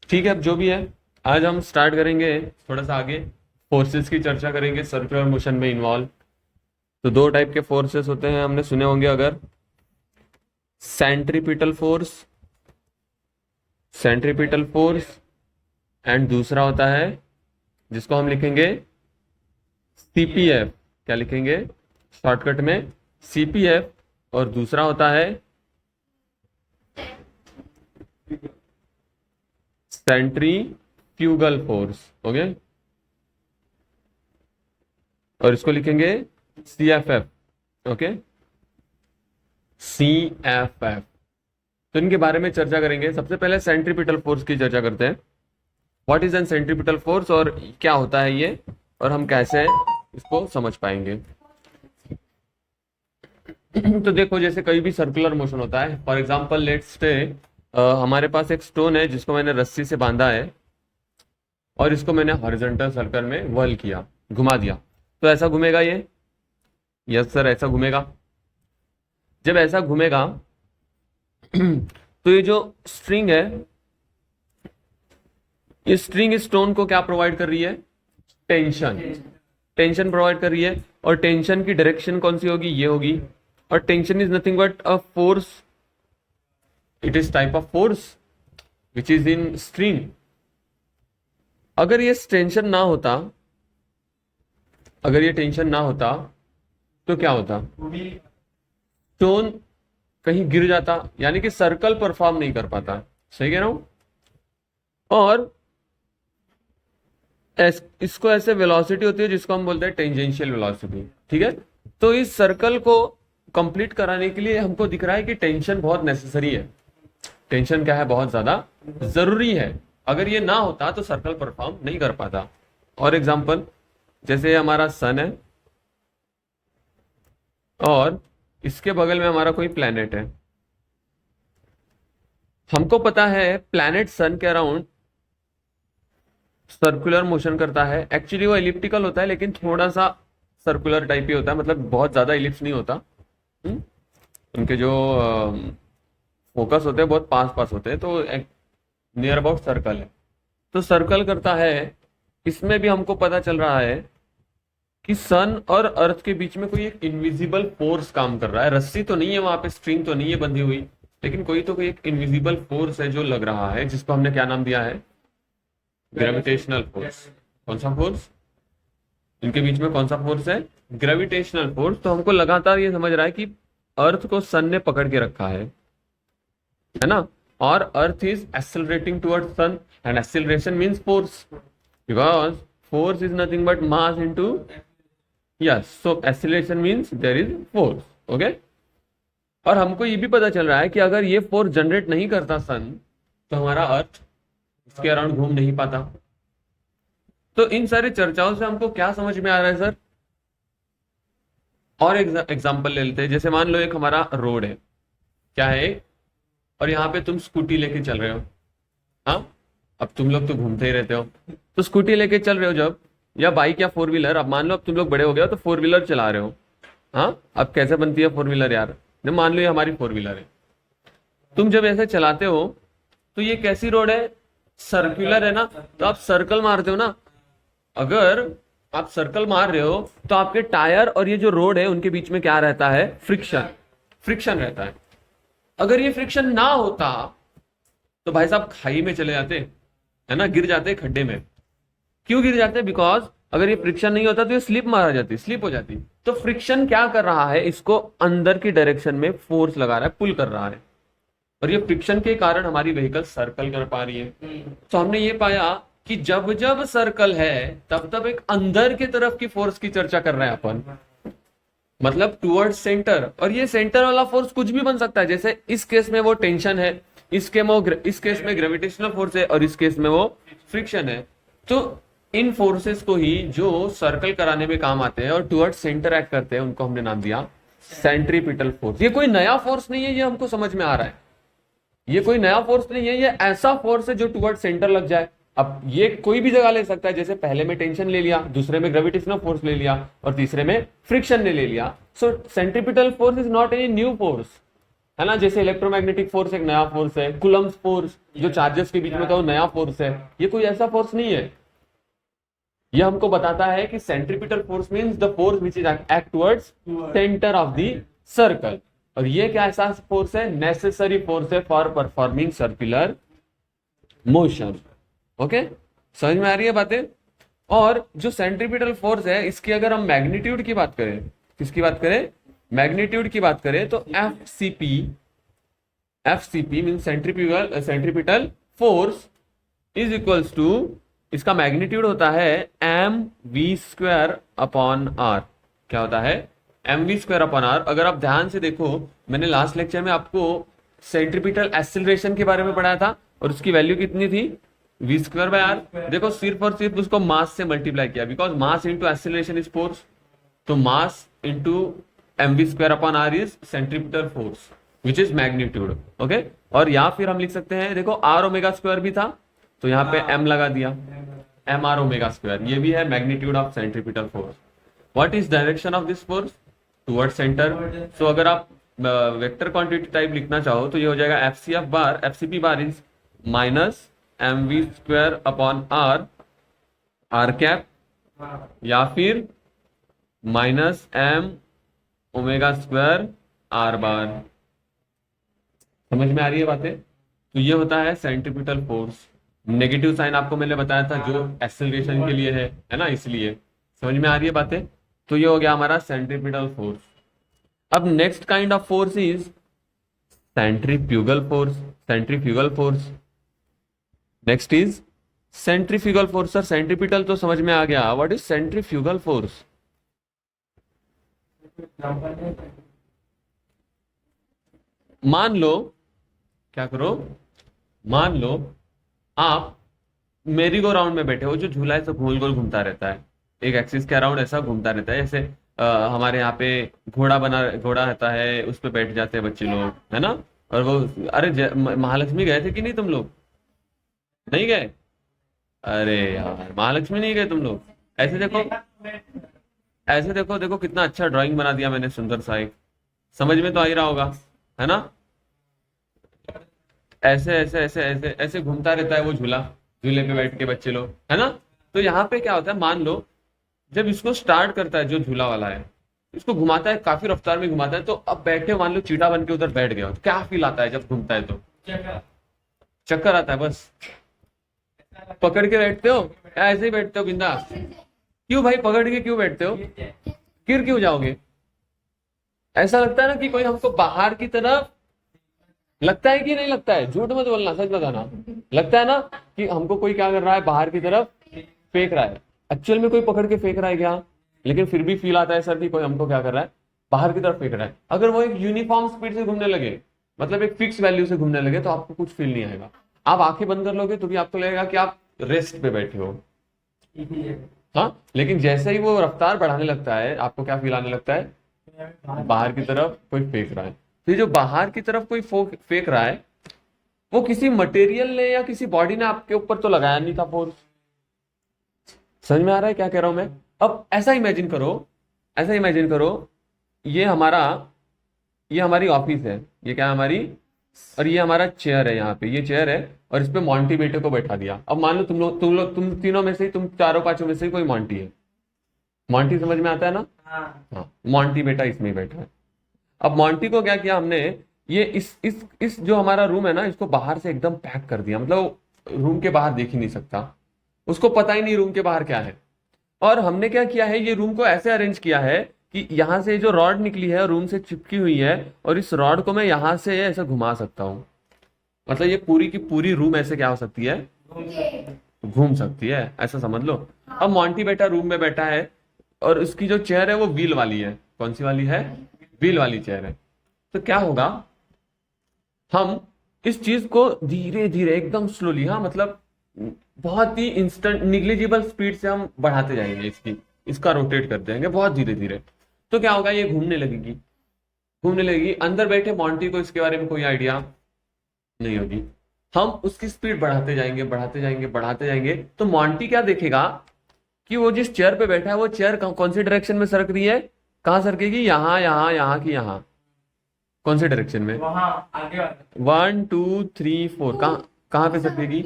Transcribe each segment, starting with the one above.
ठीक है, अब जो भी है, आज हम स्टार्ट करेंगे थोड़ा सा आगे, फोर्सेस की चर्चा करेंगे सर्कुलर मोशन में इन्वॉल्व। तो दो टाइप के फोर्सेस होते हैं, हमने सुने होंगे अगर, centripetal force, centripetal force, and दूसरा होता है जिसको हम लिखेंगे सीपीएफ। क्या लिखेंगे शॉर्टकट में? सीपीएफ। और दूसरा होता है सेंट्रीफ्यूगल फोर्स। ओके, और इसको लिखेंगे सीएफएफ। Okay, CFF. तो इनके बारे में चर्चा करेंगे। सबसे पहले सेंट्रीपिटल फोर्स की चर्चा करते हैं। What is an centripetal force और क्या होता है ये, और हम कैसे इसको समझ पाएंगे। तो देखो, जैसे कोई भी सर्कुलर मोशन होता है, फॉर एग्जांपल लेट्स से हमारे पास एक स्टोन है जिसको मैंने रस्सी से बांधा है और इसको मैंने हॉरिजॉन्टल सर्कल में व्हर्ल किया, घुमा दिया, तो ऐसा घूमेगा ये? यस सर, ऐसा घूमेगा। जब ऐसा घूमेगा तो ये जो स्ट्रिंग है, ये स्ट्रिंग इस स्टोन को क्या प्रोवाइड कर रही है? टेंशन। टेंशन प्रोवाइड कर रही है, और टेंशन की डायरेक्शन कौन सी होगी? ये होगी। और tension is nothing but a force, it is type of force which is in string. अगर ये टेंशन ना होता, अगर ये टेंशन ना होता तो क्या होता? स्टोन कहीं गिर जाता, यानी कि सर्कल परफॉर्म नहीं कर पाता। सही कह रहा हूं? और इसको ऐसे वेलोसिटी होती है जिसको हम बोलते हैं टेंजेंशियल वेलोसिटी। ठीक है, तो इस सर्कल को कंप्लीट कराने के लिए हमको दिख रहा है कि टेंशन बहुत नेसेसरी है। टेंशन क्या है? बहुत ज्यादा जरूरी है। अगर ये ना होता तो सर्कल परफॉर्म नहीं कर पाता। और एग्जांपल, जैसे हमारा सन है और इसके बगल में हमारा कोई प्लेनेट है। हमको पता है प्लेनेट सन के अराउंड सर्कुलर मोशन करता है। एक्चुअली वो एलिप्टिकल होता है, लेकिन थोड़ा सा सर्कुलर टाइप ही होता है, मतलब बहुत ज्यादा इलिप्स नहीं होता। उनके जो फोकस होते हैं बहुत पास पास होते हैं, तो नियर अबाउट सर्कल है। तो सर्कल करता है। इसमें भी हमको पता चल रहा है कि सन और अर्थ के बीच में कोई एक इनविजिबल फोर्स काम कर रहा है। रस्सी तो नहीं है वहां पे, स्ट्रिंग तो नहीं है बंधी हुई, लेकिन कोई एक इनविजिबल फोर्स है जो लग रहा है, जिसको हमने क्या नाम दिया है? Gravitational force. कौन सा फोर्स? इनके बीच में कौन सा फोर्स है? Gravitational force. तो हमको लगातार ये समझ रहा है कि अर्थ को सन ने पकड़ के रखा है ना? और earth is accelerating towards sun, and acceleration means force, because force is nothing but mass into, yes, so acceleration means there is force. Okay, और हमको ये भी पता चल रहा है कि अगर ये फोर्स जनरेट नहीं करता सन, तो हमारा अर्थ इसके अराउंड घूम नहीं पाता। तो इन सारी चर्चाओं से हमको क्या समझ में आ रहा है सर? और एग्जांपल ले लेते हैं। जैसे मान लो एक हमारा रोड है, क्या है, और यहाँ पे तुम स्कूटी लेके चल रहे हो। हाँ, अब तुम लोग तो घूमते ही रहते हो, तो स्कूटी लेके चल रहे हो जब, या बाइक या फोर व्हीलर, अब मान लो अब तुम लोग बड़े हो गए हो तो फोर व्हीलर चला रहे हो। हाँ, अब कैसे बनती है फोर व्हीलर यार? मान लो ये हमारी फोर व्हीलर है, तुम जब ऐसे चलाते हो तो ये कैसी रोड है? सर्कुलर है ना, तो आप सर्कल मारते हो ना। अगर आप सर्कल मार रहे हो तो आपके टायर और ये जो रोड है उनके बीच में क्या रहता है? फ्रिक्शन। फ्रिक्शन रहता है। अगर ये फ्रिक्शन ना होता तो भाई साहब खाई में चले जाते, है ना, गिर जाते खड्डे में। क्यों गिर जाते? बिकॉज अगर ये फ्रिक्शन नहीं होता तो ये स्लिप मारा जाती, स्लिप हो जाती। तो फ्रिक्शन क्या कर रहा है? इसको अंदर की डायरेक्शन में फोर्स लगा रहा है, पुल कर रहा है, और ये फ्रिक्शन के कारण हमारी व्हीकल सर्कल कर पा रही है। तो हमने ये पाया कि जब जब सर्कल है तब तब एक अंदर की तरफ की फोर्स की चर्चा कर रहे हैं अपन, मतलब टुवर्ड्स सेंटर। और ये सेंटर वाला फोर्स कुछ भी बन सकता है। जैसे इस केस में वो टेंशन है, इस केस में ग्रेविटेशनल फोर्स है, और इस केस में वो फ्रिक्शन है। तो इन फोर्सेस को ही जो सर्कल कराने में काम आते हैं और टुवर्ड्स सेंटर एक्ट करते हैं, उनको हमने नाम दिया सेंट्रीपिटल फोर्स। ये कोई नया फोर्स नहीं है, ये हमको समझ में आ रहा है। ये कोई नया फोर्स नहीं है, ये ऐसा फोर्स है जो टुवर्ड सेंटर लग जाए। अब ये कोई भी जगह ले सकता है, जैसे पहले में टेंशन ले लिया, दूसरे में ग्रेविटेशनल फोर्स ले लिया, और तीसरे में फ्रिक्शन ने ले लिया। So centripetal force is not any new force, है ना। जैसे इलेक्ट्रोमैग्नेटिक फोर्स एक नया फोर्स है, कुलम्स फोर्स जो चार्जेस के बीच में था वो नया फोर्स है, ये कोई ऐसा फोर्स नहीं है। ये हमको बताता है कि centripetal force means the force which is act towards centre of the circle. और ये क्या ऐसा फोर्स है, नेसेसरी फोर्स है for performing circular motion. Okay, समझ में आ रही है बातें। और जो सेंट्रीपिटल फोर्स है इसकी अगर हम मैग्नीट्यूड की बात करें, किसकी बात करें, मैग्नीट्यूड की बात करें, तो F C P mean centripetal force is equals to, इसका मैग्नीट्यूड होता है mv² अपॉन आर। क्या होता है, mv² अपॉन आर। अगर आप ध्यान से देखो, मैंने लास्ट लेक्चर में आपको सेंट्रीपिटल एक्सेलरेशन के बारे में पढ़ाया था और उसकी वैल्यू कितनी थी, v²/r। देखो सिर्फ और सिर्फ उसको मास से मल्टीप्लाई किया, because mass into acceleration is force, तो mass into mv² upon r is centripetal force which is magnitude. Okay, और या फिर हम लिख सकते हैं, देखो आर ओमेगा स्क्वायर भी था तो यहाँ पे m लगा दिया, एम आर ओमेगा स्क्वायर, ये भी है magnitude of centripetal force. What is direction of this force, toward centre. So अगर आप वेक्टर क्वांटिटी टाइप लिखना चाहो तो ये हो जाएगा F C P bar is minus mv² upon R cap, या फिर minus m omega square R bar. समझ में आ रही है बातें। तो ये होता है सेंट्रीपिटल फोर्स। नेगेटिव साइन आपको मैंने बताया था जो एक्सेलरेशन के लिए है ना, इसलिए। समझ में आ रही है बातें। तो ये हो गया हमारा सेंट्रीपिटल फोर्स। अब next kind of force is centrifugal force. Centrifugal force next is centrifugal force. Sir centripetal तो समझ में आ गया, व्हाट इज सेंट्रीफ्यूगल फोर्स। मान लो, क्या करो, मान लो आप मेरी गो राउंड में बैठे हो, जो झूला ऐसा गोल गोल घूमता रहता है, एक एक्सिस के अराउंड ऐसा घूमता रहता है। जैसे हमारे यहाँ पे घोड़ा रहता है, उस पे बैठ जाते हैं बच्चे लोग, है ना। और वो, अरे महालक्ष्मी गए थे कि नहीं तुम लोग, नहीं गए। अरे यार महालक्ष्मी नहीं गए तुम लोग। ऐसे देखो, ऐसे देखो, देखो कितना अच्छा ड्राइंग बना दिया मैंने, सुंदर सा एक, समझ में तो आ ही रहा होगा, है ना। ऐसे ऐसे ऐसे ऐसे ऐसे घूमता रहता है वो झूला, झूले पे बैठ के बच्चे लोग, है ना। तो यहाँ पे क्या होता है, मान लो जब इसको स्टार्ट करता है जो झूला वाला है, इसको घुमाता है, काफी रफ्तार में घुमाता है, तो अब बैठे मान लो चीटा बन के उधर बैठ गया, तो क्या फील आता है जब घूमता है, तो चक्कर आता है बस। पकड़ के बैठते हो या ऐसे ही बैठते हो बिंदास, क्यों भाई पकड़ के क्यों बैठते हो, गिर क्यों जाओगे। ऐसा लगता है ना कि कोई हमको बाहर की तरफ, लगता है कि नहीं लगता है, झूठ मत बोलना, सच बताना, लगता है ना कि हमको कोई क्या कर रहा है, बाहर की तरफ फेंक रहा है। एक्चुअल में कोई पकड़ के फेंक रहा है क्या, लेकिन फिर भी फील आता है सर कि कोई हमको क्या कर रहा है, बाहर की तरफ फेंक रहा है। अगर वो एक यूनिफॉर्म स्पीड से घूमने लगे, मतलब एक फिक्स वैल्यू से घूमने लगे, तो आपको कुछ फील नहीं आएगा। आप आंखें बंद कर लोगे तो भी आपको लगेगा कि आप रेस्ट पे बैठे हो, हाँ। लेकिन जैसे ही वो रफ्तार बढ़ाने लगता है, आपको क्या फील आने लगता है, बाहर की तरफ कोई फेंक रहा है। तो ये जो बाहर की तरफ कोई फेंक रहा है, वो किसी मटेरियल ने या किसी बॉडी ने आपके ऊपर तो लगाया नहीं था फोर्स। समझ में आ रहा है क्या कह रहा हूं मैं। अब ऐसा इमेजिन करो, ऐसा इमेजिन करो, ये हमारी ऑफिस है, ये क्या है हमारी, और ये हमारा चेयर है, यहाँ पे ये चेयर है, और इस पे मोंटी बेटे को बैठा दिया। अब मान लो तुम तीनों में से, तुम चारों पांचों में से कोई मोंटी है। मोंटी समझ में आता है ना, हाँ, मोंटी बेटा इसमें ही बैठा है। अब मोंटी को क्या किया हमने, ये इस जो हमारा रूम है ना, इसको बाहर से एकदम पैक कर दिया, मतलब रूम के बाहर देख ही नहीं सकता, उसको पता ही नहीं रूम के बाहर क्या है। और हमने क्या किया है, ये रूम को ऐसे अरेंज किया है कि यहाँ से जो रॉड निकली है रूम से चिपकी हुई है, और इस रॉड को मैं यहाँ से ऐसे घुमा सकता हूँ, मतलब ये पूरी की पूरी रूम ऐसे क्या हो सकती है, घूम सकती है, ऐसा समझ लो। अब मोंटी बेटा रूम में बैठा है, और उसकी जो चेयर है वो व्हील वाली है। कौन सी वाली है, व्हील वाली चेयर है। तो क्या होगा, हम इस चीज को धीरे धीरे एकदम स्लोली, हाँ मतलब बहुत ही इंस्टेंट निग्लिजिबल स्पीड से हम बढ़ाते जाएंगे, इसका रोटेट कर देंगे बहुत धीरे धीरे। तो क्या होगा, ये घूमने लगेगी, घूमने लगेगी। अंदर बैठे मोंटी को इसके बारे में कोई आइडिया नहीं होगी। हम उसकी स्पीड बढ़ाते जाएंगे, बढ़ाते जाएंगे, बढ़ाते जाएंगे, तो मोंटी क्या देखेगा कि वो जिस चेयर पे बैठा है वो चेयर कौन सी डायरेक्शन में सरक रही है, कहां सरकेगी, यहाँ यहाँ यहाँ की यहाँ। कौन से डायरेक्शन में? वहां आगे वाले 1 2 3 4 कहाँ पे सरकेगी?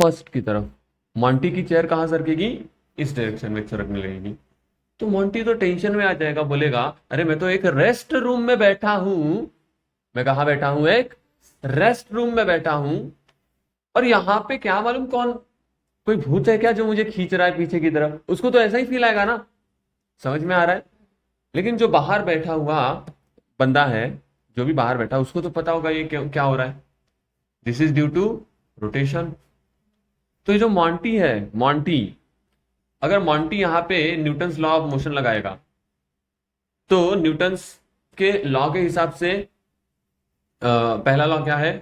फर्स्ट की तरफ। मोंटी की चेयर कहाँ सरकेगी? इस डायरेक्शन में सरकने लगेगी। तो मोंटी तो टेंशन में आ जाएगा, बोलेगा अरे मैं तो एक रेस्ट रूम में बैठा हूं, मैं कहाँ बैठा हूं? एक रेस्ट रूम में बैठा हूं, और यहां पे क्या मालूम कौन, कोई भूत है क्या जो मुझे खींच रहा है पीछे की तरफ? उसको तो ऐसा ही फील आएगा ना। समझ में आ रहा है? लेकिन जो बाहर बैठा हुआ बंदा है, जो भी बाहर बैठा, उसको तो पता होगा ये क्या हो रहा है। This is due to rotation. तो ये जो मॉन्टी है, मॉन्टी, अगर मॉन्टी यहां पे न्यूटन्स लॉ ऑफ मोशन लगाएगा, तो न्यूटन्स के लॉ के हिसाब से पहला लॉ क्या है?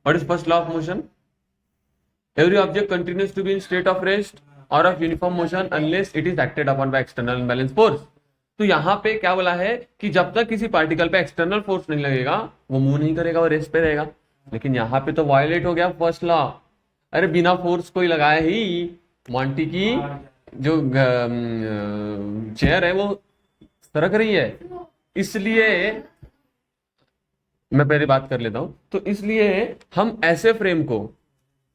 What is first law of motion? Every object continues to be in state of rest और of uniform motion unless it is acted upon by external imbalance force. तो यहां पे क्या बोला है कि जब तक किसी पार्टिकल पे एक्सटर्नल फोर्स नहीं लगेगा, वो मूव नहीं करेगा, वो रेस्ट पे रहेगा। लेकिन यहां पे तो वायलेट हो गया फर्स्ट लॉ। अरे बिना फोर्स कोई लगाए ही मॉन्टी की जो चेयर है वो सरक रही है। इसलिए मैं पहले बात कर लेता हूं। तो इसलिए हम ऐसे फ्रेम को,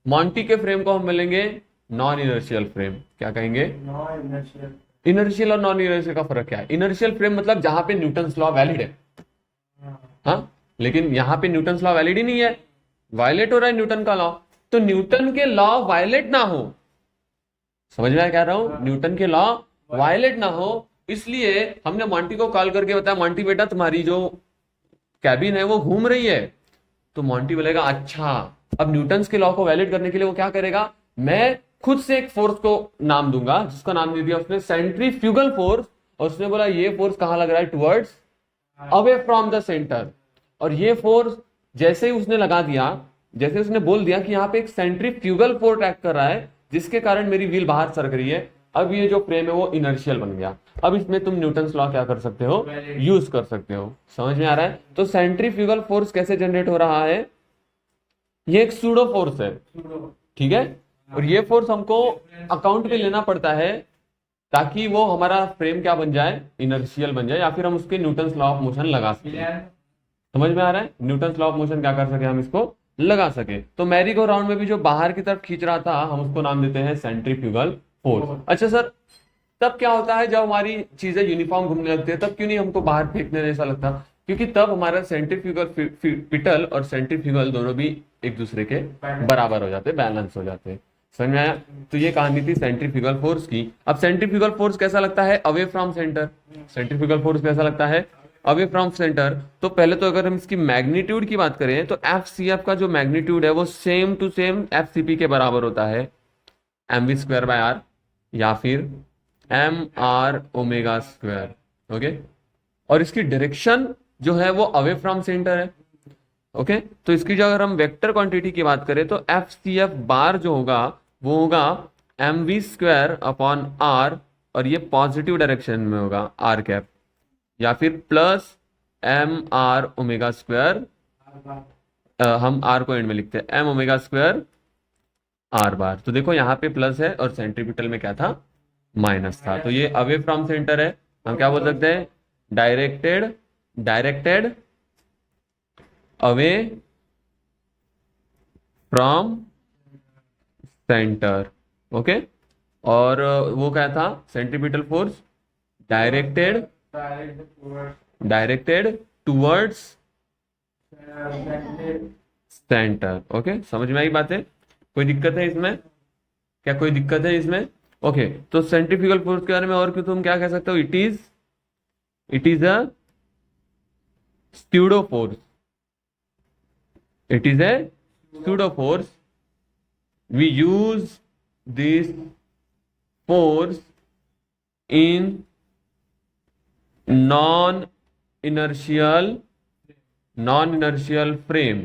मॉन्टी के फ्रेम को हम मिलेंगे नॉन इनर्शियल फ्रेम। क्या कहेंगे? Non inertial. इनर्शियल और नॉन इनर्शियल का फर्क क्या है? इनर्शियल फ्रेम मतलब जहां पे न्यूटन्स लॉ वैलिड है। हाँ, लेकिन यहां पे न्यूटन्स लॉ वैलिड ही नहीं है, वायलेट हो रहा है न्यूटन का लॉ। तो न्यूटन के लॉ वायलेट ना हो, समझ में क्या रहा हूं? न्यूटन के लॉ वायलेट ना हो, इसलिए हमने मॉन्टी को कॉल करके बताया, मॉन्टी बेटा तुम्हारी जो कैबिन है वो घूम रही है। तो मॉन्टी बोलेगा अच्छा, अब न्यूटन्स के लॉ को वैलिड करने के लिए वो क्या करेगा? मैं खुद से एक फोर्स को नाम दूंगा, जिसका नाम दे दिया उसने सेंट्रीफ्यूगल फोर्स। और उसने बोला ये फोर्स कहां लग रहा है? Towards away from the centre. और ये फोर्स जैसे ही उसने लगा दिया, जैसे उसने बोल दिया कि यहाँ पे एक सेंट्रीफ्यूगल फोर्स एक्ट कर रहा है जिसके कारण मेरी व्हील बाहर सरक रही है, अब ये जो फ्रेम है वो इनर्शियल बन गया। अब इसमें तुम न्यूटन्स लॉ क्या कर सकते हो? यूज कर सकते हो। समझ में आ रहा है? तो सेंट्रीफ्यूगल फोर्स कैसे जनरेट हो रहा है? ये एक सूडो फोर्स है, ठीक है। और ये फोर्स हमको अकाउंट में लेना पड़ता है ताकि वो हमारा फ्रेम क्या बन जाए? इनर्शियल बन जाए, या फिर हम उसके न्यूटन्स लॉ ऑफ मोशन लगा सके। समझ में आ रहा है? न्यूटन्स लॉ ऑफ मोशन क्या कर सके? हम इसको लगा सके। तो मैरी गो राउंड में भी जो बाहर की तरफ खींच रहा था, हम उसको नाम देते हैं सेंट्रीफ्यूगल फोर्स। अच्छा सर, तब क्या होता है जब हमारी चीजें यूनिफॉर्म घूमने लगती है? तब क्यों नहीं हमको बाहर फेंकने जैसा लगता? क्योंकि तब हमारा सेंट्रीफ्यूगल पिटल और सेंट्रीफ्यूगल दोनों भी एक दूसरे के बराबर हो जाते, बैलेंस हो जाते। समझ में आया? तो ये कहानी थी सेंट्रीफ्यूगल फोर्स की। अब सेंट्रीफ्यूगल फोर्स कैसा लगता है? Away from centre. Centrifugal force कैसा लगता है? Away from centre. तो पहले तो अगर हम इसकी मैग्नीट्यूड की बात करें तो एफ सी एफ का जो मैग्नीट्यूड है वो same to same F C P के बराबर होता है, M V square by R, या फिर M R omega square. Okay, और इसकी डायरेक्शन जो है वो अवे फ्रॉम सेंटर है। ओके, तो इसकी जो अगर हम वेक्टर क्वांटिटी की बात करें तो एफ सी एफ बार जो होगा वो होगा M V square upon R, और ये पॉजिटिव डायरेक्शन में होगा आर कैप, या फिर plus M R omega square, हम आर को एंड में लिखते हैं, M omega square R bar. तो देखो यहाँ पे प्लस है और सेंट्रीपिटल में क्या था? माइनस था। तो ये अवे फ्रॉम सेंटर है। हम क्या बोल सकते हैं? Directed away from centre. Okay, और वो क्या था? Centripetal force directed towards centre. Okay, समझ में आई बातें? कोई दिक्कत है इसमें? क्या कोई दिक्कत है इसमें? ओके, तो सेंट्रीफ्यूगल फोर्स के बारे में और क्यों तुम क्या कह सकते हो? It is a pseudo force. It is a pseudo force. We use this force in non-inertial frame.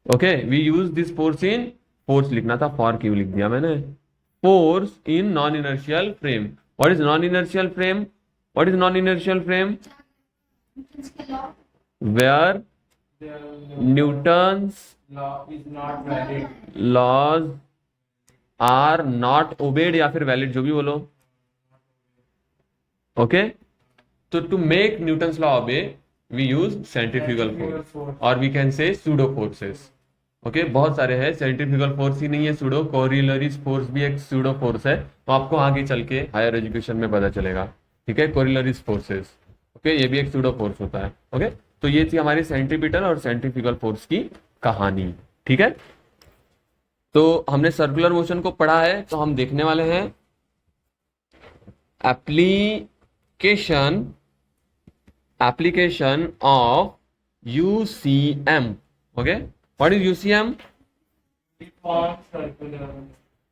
Okay, we use this force in, force लिखना था, फॉर क्यों लिख दिया मैंने? Force in non inertial frame. What is non inertial frame? What is non inertial frame? Where Newton's laws are not obeyed, या फिर valid, जो भी बोलो। ओके, तो to make Newton's law obey we use centrifugal force और we can say pseudo forces. Okay, बहुत सारे हैं, सेंट्रीफ्यूगल फोर्स ही नहीं है, सूडो कोरिलरीज फोर्स भी एक सूडो फोर्स है, तो आपको आगे चल के हायर एजुकेशन में पता चलेगा। ठीक है, कोरिलरीज फोर्सेस, ओके, ये भी एक सूडो फोर्स होता है। ओके, तो ये थी हमारी सेंट्रीपिटल और सेंट्रीफ्यूगल फोर्स की कहानी। ठीक है, तो हमने सर्कुलर मोशन को पढ़ा है, तो हम देखने वाले हैं application of UCM. Okay, what is UCM? Deformed circular.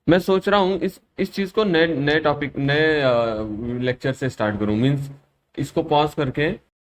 मैं सोच रहा हूँ इस चीज को नए नए टॉपिक नए लेक्चर से स्टार्ट करूँ, मीन्स इसको पॉज करके